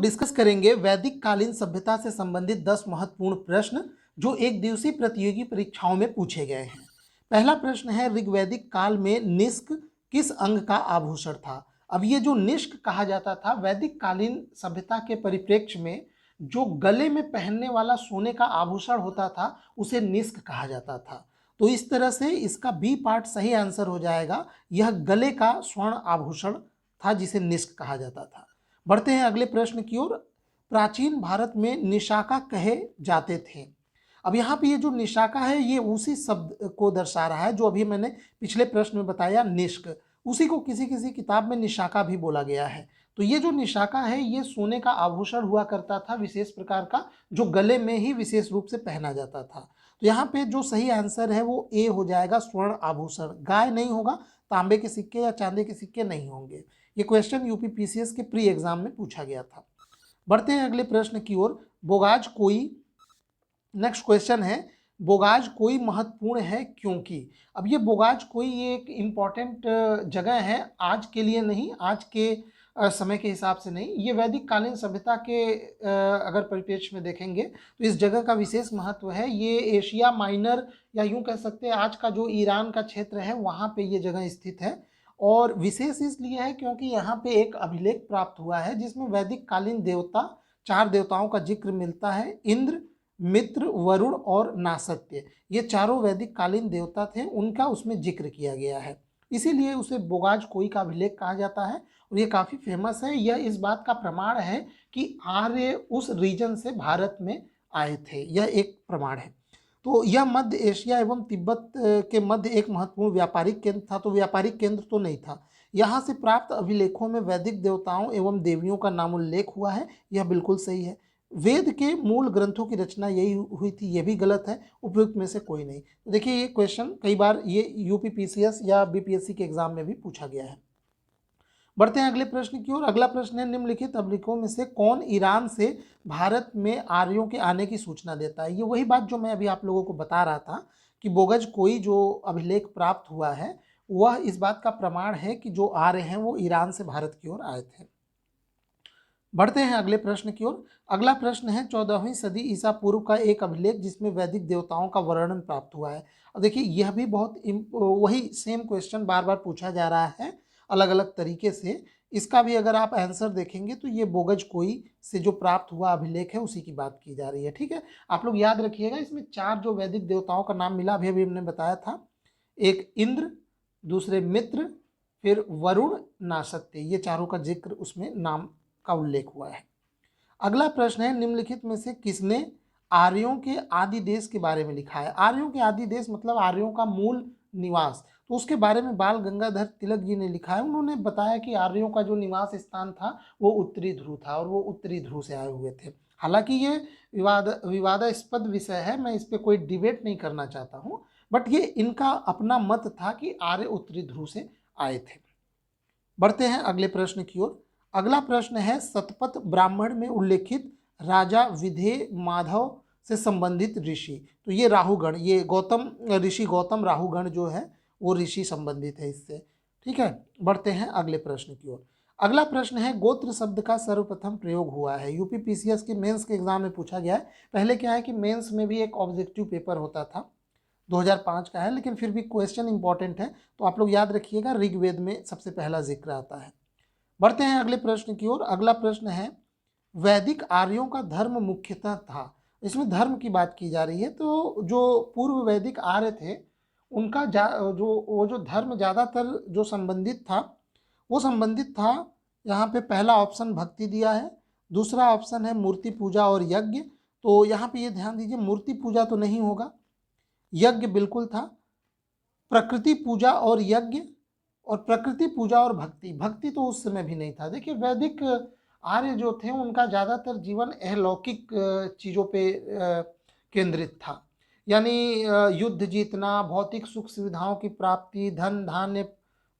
Discuss करेंगे वैदिक कालीन सभ्यता से संबंधित 10 महत्वपूर्ण प्रश्न जो एक दिवसीय प्रतियोगी परीक्षाओं में पूछे गए हैं। पहला प्रश्न है, ऋग्वैदिक काल में निष्क किस अंग का आभूषण था? अब ये जो निष्क कहा जाता था, वैदिक कालीन सभ्यता के परिप्रेक्ष्य में जो गले में पहनने वाला सोने का आभूषण होता था उसे निष्क कहा जाता था। तो इस तरह से इसका बी पार्ट सही आंसर हो जाएगा। यह गले का स्वर्ण आभूषण था जिसे निष्क कहा जाता था। बढ़ते हैं अगले प्रश्न की ओर। प्राचीन भारत में निशाका कहे जाते थे। अब यहाँ पे ये जो निशाका है ये उसी शब्द को दर्शा रहा है जो अभी मैंने पिछले प्रश्न में बताया, निष्क। उसी को किसी किसी किताब में निशाका भी बोला गया है। तो ये जो निशाका है ये सोने का आभूषण हुआ करता था, विशेष प्रकार का, जो गले में ही विशेष रूप से पहना जाता था। तो यहाँ पे जो सही आंसर है वो ए हो जाएगा, स्वर्ण आभूषण। गाय नहीं होगा, तांबे के सिक्के या चांदी के सिक्के नहीं होंगे। ये क्वेश्चन यूपी पीसीएस के प्री एग्जाम में पूछा गया था। बढ़ते हैं अगले प्रश्न की ओर। बोगाज कोई, नेक्स्ट क्वेश्चन है, बोगाज कोई महत्वपूर्ण है क्योंकि? अब ये बोगाज कोई ये एक इम्पॉर्टेंट जगह है, आज के लिए नहीं, आज के समय के हिसाब से नहीं, ये वैदिक कालीन सभ्यता के अगर परिप्रेक्ष्य में देखेंगे तो इस जगह का विशेष महत्व है। ये एशिया माइनर या यूं कह सकते हैं आज का जो ईरान का क्षेत्र है वहाँ पे ये जगह स्थित है। और विशेष इसलिए है क्योंकि यहाँ पे एक अभिलेख प्राप्त हुआ है जिसमें वैदिक कालीन देवता, 4 देवताओं का जिक्र मिलता है। इंद्र, मित्र, वरुण और नासत्य, ये चारों वैदिक कालीन देवता थे, उनका उसमें जिक्र किया गया है। इसीलिए उसे बोगाज कोई का अभिलेख कहा जाता है और ये काफ़ी फेमस है। यह इस बात का प्रमाण है कि आर्य उस रीजन से भारत में आए थे, यह एक प्रमाण है। तो यह मध्य एशिया एवं तिब्बत के मध्य एक महत्वपूर्ण व्यापारिक केंद्र था। तो व्यापारिक केंद्र तो नहीं था। यहाँ से प्राप्त अभिलेखों में वैदिक देवताओं एवं देवियों का नाम उल्लेख हुआ है, यह बिल्कुल सही है। वेद के मूल ग्रंथों की रचना यही हुई थी, यह भी गलत है। उपयुक्त में से कोई नहीं। तो देखिए ये क्वेश्चन कई बार ये यूपी पीसीएस या बीपीएससी के एग्जाम में भी पूछा गया है। बढ़ते हैं अगले प्रश्न की ओर। अगला प्रश्न है, निम्नलिखित अभिलेखों में से कौन ईरान से भारत में आर्यों के आने की सूचना देता है? ये वही बात जो मैं अभी आप लोगों को बता रहा था कि बोगज कोई जो अभिलेख प्राप्त हुआ है वह इस बात का प्रमाण है कि जो आर्य हैं वो ईरान से भारत की ओर आए थे। बढ़ते हैं अगले प्रश्न की ओर। अगला प्रश्न है, 14वीं सदी ईसा पूर्व का एक अभिलेख जिसमें वैदिक देवताओं का वर्णन प्राप्त हुआ है। अब देखिए यह भी बहुत वही सेम क्वेश्चन बार बार पूछा जा रहा है अलग अलग तरीके से। इसका भी अगर आप आंसर देखेंगे तो ये बोगज कोई से जो प्राप्त हुआ अभिलेख है उसी की बात की जा रही है। ठीक है, आप लोग याद रखिएगा, इसमें 4 जो वैदिक देवताओं का नाम मिला अभी अभी हमने बताया था। एक इंद्र, दूसरे मित्र, फिर वरुण, नासत्य, ये चारों का जिक्र उसमें नाम का उल्लेख हुआ है। अगला प्रश्न है, निम्नलिखित में से किसने आर्यों के आदि देश के बारे में लिखा है? आर्यों के आदि देश मतलब आर्यों का मूल निवास, तो उसके बारे में बाल गंगाधर तिलक जी ने लिखा है। उन्होंने बताया कि आर्यों का जो निवास स्थान था वो उत्तरी ध्रुव था और वो उत्तरी ध्रुव से आए हुए थे। हालांकि ये विवादास्पद विषय है, मैं इस पर कोई डिबेट नहीं करना चाहता हूँ, बट ये इनका अपना मत था कि आर्य उत्तरी ध्रुव से आए थे। बढ़ते हैं अगले प्रश्न की ओर। अगला प्रश्न है, शतपथ ब्राह्मण में उल्लेखित राजा विधेय माधव से संबंधित ऋषि? तो ये राहुगण, ये गौतम ऋषि, गौतम राहुगण जो है वो ऋषि संबंधित है इससे। ठीक है, बढ़ते हैं अगले प्रश्न की ओर। अगला प्रश्न है, गोत्र शब्द का सर्वप्रथम प्रयोग हुआ है? यूपी पीसीएस के मेंस के एग्जाम में पूछा गया है। पहले क्या है कि मेंस में भी एक ऑब्जेक्टिव पेपर होता था, 2005 का है, लेकिन फिर भी क्वेश्चन इंपॉर्टेंट है तो आप लोग याद रखिएगा, ऋग्वेद में सबसे पहला जिक्र आता है। बढ़ते हैं अगले प्रश्न की ओर। अगला प्रश्न है, वैदिक आर्यों का धर्म मुख्यतः था? इसमें धर्म की बात की जा रही है। तो जो पूर्व वैदिक आर्य थे उनका जो धर्म ज़्यादातर जो संबंधित था वो संबंधित था, यहाँ पे पहला ऑप्शन भक्ति दिया है, दूसरा ऑप्शन है मूर्ति पूजा और यज्ञ। तो यहाँ पे ये ध्यान दीजिए, मूर्ति पूजा तो नहीं होगा, यज्ञ बिल्कुल था, प्रकृति पूजा और यज्ञ, और प्रकृति पूजा और भक्ति, भक्ति तो उस समय भी नहीं था। देखिए वैदिक आर्य जो थे उनका ज़्यादातर जीवन अलौकिक चीज़ों पे केंद्रित था, यानी युद्ध जीतना, भौतिक सुख सुविधाओं की प्राप्ति, धन धान्य,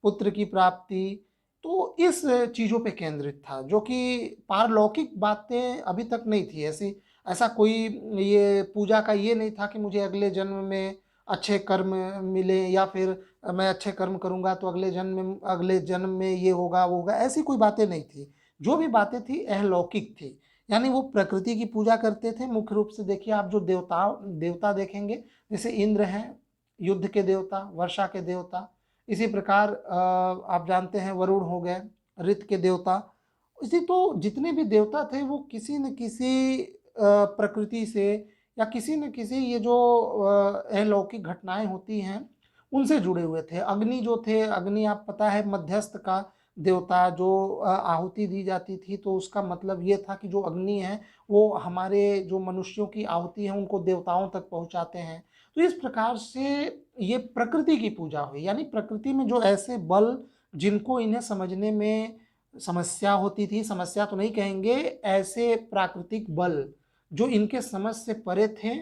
पुत्र की प्राप्ति, तो इस चीज़ों पे केंद्रित था, जो कि पारलौकिक बातें अभी तक नहीं थी। ऐसा कोई ये पूजा का ये नहीं था कि मुझे अगले जन्म में अच्छे कर्म मिले या फिर मैं अच्छे कर्म करूंगा तो अगले जन्म में ये होगा वो होगा, ऐसी कोई बातें नहीं थी। जो भी बातें थी अलौकिक थी, यानी वो प्रकृति की पूजा करते थे। मुख्य रूप से देखिए आप जो देवता देखेंगे, जैसे इंद्र हैं युद्ध के देवता, वर्षा के देवता। इसी प्रकार आप जानते हैं वरुण हो गए ऋतु के देवता। इसी तो जितने भी देवता थे वो किसी न किसी प्रकृति से या किसी न किसी ये जो अलौकिक घटनाएं होती हैं उनसे जुड़े हुए थे। अग्नि जो थे, अग्नि आप पता है मध्यस्थ का देवता, जो आहुति दी जाती थी तो उसका मतलब ये था कि जो अग्नि है वो हमारे जो मनुष्यों की आहुति है उनको देवताओं तक पहुंचाते हैं। तो इस प्रकार से ये प्रकृति की पूजा हुई, यानी प्रकृति में जो ऐसे बल जिनको इन्हें समझने में समस्या होती थी, समस्या तो नहीं कहेंगे, ऐसे प्राकृतिक बल जो इनके समझ से परे थे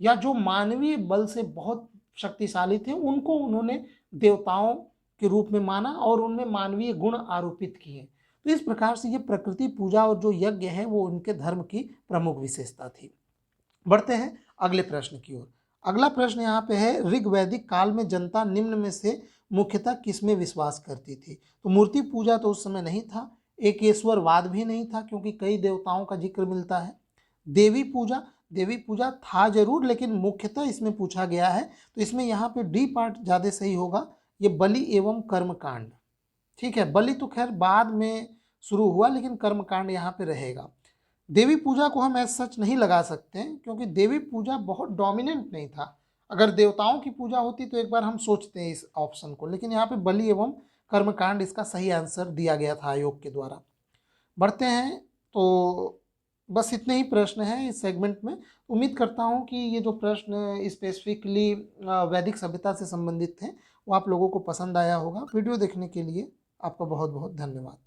या जो मानवीय बल से बहुत शक्तिशाली थे, उनको उन्होंने देवताओं के रूप में माना और उनमें मानवीय गुण आरोपित किए। तो इस प्रकार से ये प्रकृति पूजा और जो यज्ञ है वो उनके धर्म की प्रमुख विशेषता थी। बढ़ते हैं अगले प्रश्न की ओर। अगला प्रश्न यहाँ पे है, ऋग्वैदिक काल में जनता निम्न में से मुख्यतः किसमें विश्वास करती थी? तो मूर्ति पूजा तो उस समय नहीं था, एकेश्वरवाद भी नहीं था क्योंकि कई देवताओं का जिक्र मिलता है। देवी पूजा था जरूर, लेकिन मुख्यतः इसमें पूछा गया है तो इसमें यहाँ पे डी पार्ट ज़्यादा सही होगा, ये बलि एवं कर्मकांड। ठीक है, बलि तो खैर बाद में शुरू हुआ लेकिन कर्मकांड यहाँ पे रहेगा। देवी पूजा को हम ऐसा सच नहीं लगा सकते हैं क्योंकि देवी पूजा बहुत डोमिनेंट नहीं था। अगर देवताओं की पूजा होती तो एक बार हम सोचते हैं इस ऑप्शन को, लेकिन यहाँ पे बलि एवं कर्मकांड इसका सही आंसर दिया गया था आयोग के द्वारा। बढ़ते हैं, तो बस इतने ही प्रश्न हैं इस सेगमेंट में। उम्मीद करता हूँ कि ये जो प्रश्न स्पेसिफिकली वैदिक सभ्यता से संबंधित थे वो आप लोगों को पसंद आया होगा। वीडियो देखने के लिए आपका बहुत बहुत धन्यवाद।